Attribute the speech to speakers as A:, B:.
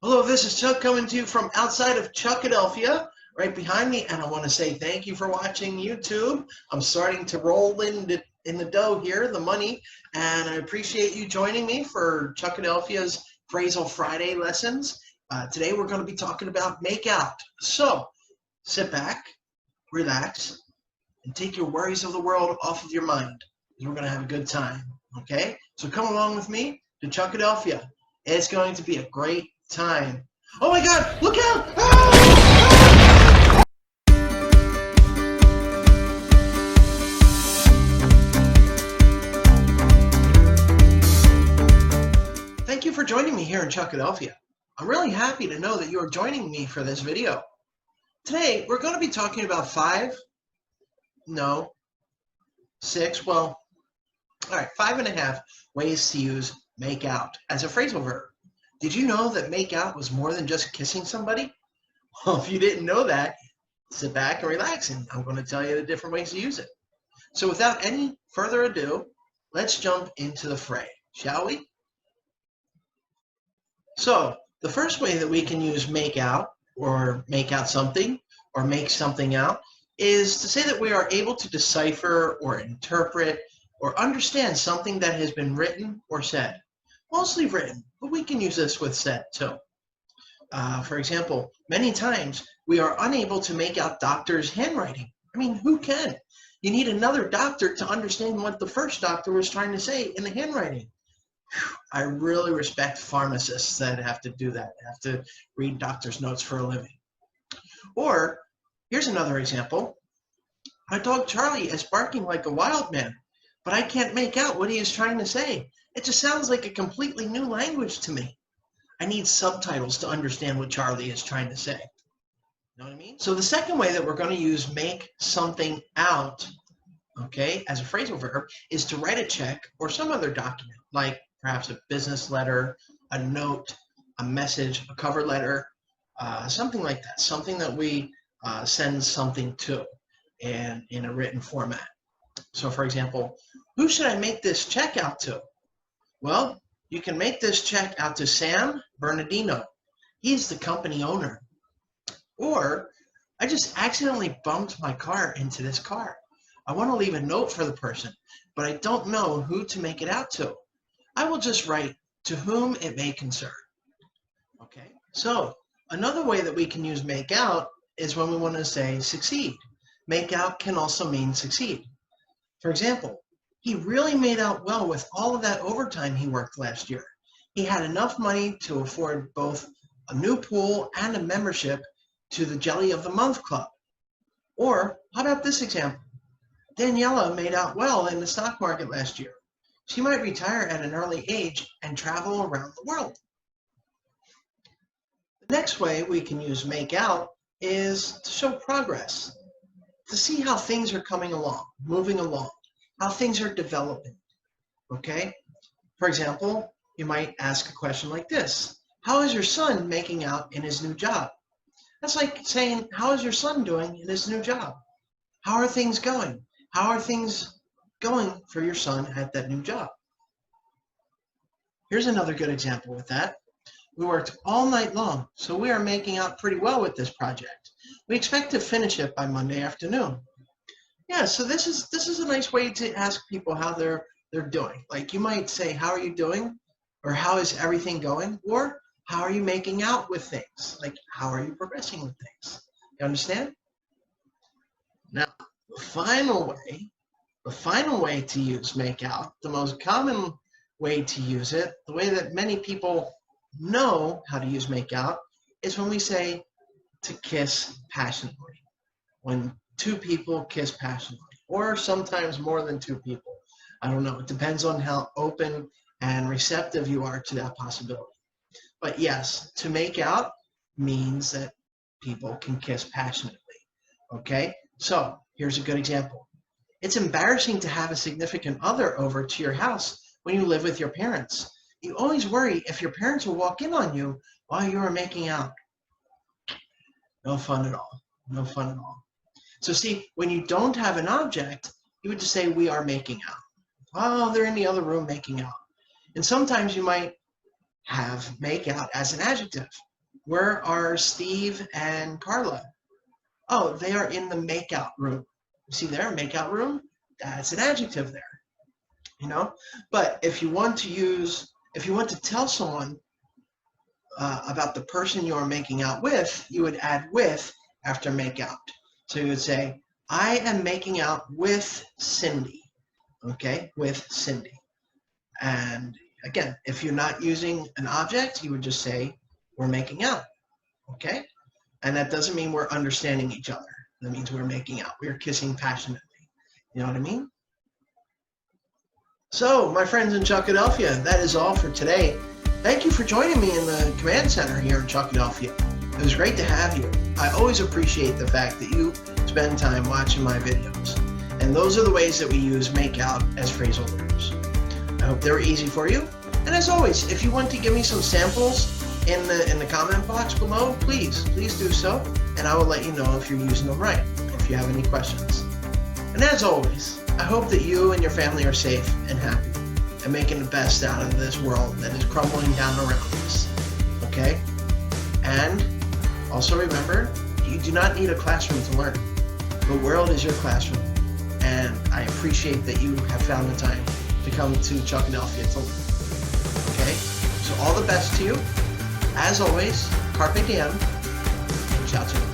A: Hello, this is Chuck coming to you from outside of Chuckadelphia, right behind me, and I want to say thank you for watching YouTube. I'm starting to roll in the dough here, the money, and I appreciate you joining me for Chuckadelphia's Phrasal Friday lessons. Today we're going to be talking about make out. So sit back, relax, and take your worries of the world off of your mind. We're going to have a good time, okay? So come along with me to Chuckadelphia. It's going to be a great time. Oh my God, look out! Ah! Thank you for joining me here in Chuckadelphia. I'm really happy to know that you are joining me for this video. Today, we're going to be talking about 5.5 ways to use make out as a phrasal verb. Did you know that make out was more than just kissing somebody? Well, if you didn't know that, sit back and relax, and I'm going to tell you the different ways to use it. So without any further ado, let's jump into the fray, shall we? So the first way that we can use make out, or make out something, or make something out, is to say that we are able to decipher or interpret or understand something that has been written or said. Mostly written, but we can use this with said too. For example, many times we are unable to make out doctors' handwriting. I mean, who can? You need another doctor to understand what the first doctor was trying to say in the handwriting. I really respect pharmacists that have to do that, have to read doctor's notes for a living. Or, here's another example. My dog Charlie is barking like a wild man, but I can't make out what he is trying to say. It just sounds like a completely new language to me. I need subtitles to understand what Charlie is trying to say. Know what I mean? So the second way that we're going to use make something out, okay, as a phrasal verb, is to write a check or some other document, like perhaps a business letter, a note, a message, a cover letter, something like that, something that we send something to and in a written format. So for example, who should I make this check out to? Well, you can make this check out to Sam Bernardino. He's the company owner. Or, I just accidentally bumped my car into this car. I want to leave a note for the person, but I don't know who to make it out to. I will just write to whom it may concern. Okay, so another way that we can use make out is when we want to say succeed. Make out can also mean succeed. For example, he really made out well with all of that overtime he worked last year. He had enough money to afford both a new pool and a membership to the Jelly of the Month Club. Or, how about this example? Daniela made out well in the stock market last year. She might retire at an early age and travel around the world. The next way we can use make out is to show progress, to see how things are coming along, moving along, how things are developing, okay? For example, you might ask a question like this. How is your son making out in his new job? That's like saying, how is your son doing in his new job? How are things going? How are things going for your son at that new job? Here's another good example with that. We worked all night long, so we are making out pretty well with this project. We expect to finish it by Monday afternoon. Yeah, so this is a nice way to ask people how they're doing. Like you might say, how are you doing? Or how is everything going? Or how are you making out with things? Like how are you progressing with things? You understand? Now, the final way to use make out, the most common way to use it, the way that many people know how to use make out, is when we say to kiss passionately. When two people kiss passionately, or sometimes more than two people. I don't know. It depends on how open and receptive you are to that possibility. But yes, to make out means that people can kiss passionately. Okay? So here's a good example. It's embarrassing to have a significant other over to your house when you live with your parents. You always worry if your parents will walk in on you while you are making out. No fun at all. No fun at all. So see, when you don't have an object, you would just say, we are making out. Oh, they're in the other room making out. And sometimes you might have make out as an adjective. Where are Steve and Carla? Oh, they are in the makeout room. See there, makeout room? That's an adjective there, you know? But if you want to tell someone about the person you are making out with, you would add with after make out. So you would say, I am making out with Cindy. Okay, with Cindy. And again, if you're not using an object, you would just say, we're making out. Okay? And that doesn't mean we're understanding each other. That means we're making out. We're kissing passionately. You know what I mean? So, my friends in Chuckadelphia, that is all for today. Thank you for joining me in the command center here in Chuckadelphia. It was great to have you. I always appreciate the fact that you spend time watching my videos. And those are the ways that we use make out as phrasal verbs. I hope they were easy for you. And as always, if you want to give me some samples in the comment box below, please do so. And I will let you know if you're using them right, if you have any questions. And as always, I hope that you and your family are safe and happy and making the best out of this world that is crumbling down around us. Okay? And also remember, you do not need a classroom to learn. The world is your classroom. And I appreciate that you have found the time to come to Chuckadelphia to learn. Okay? So all the best to you. As always, Carpe diem. Ciao, ciao.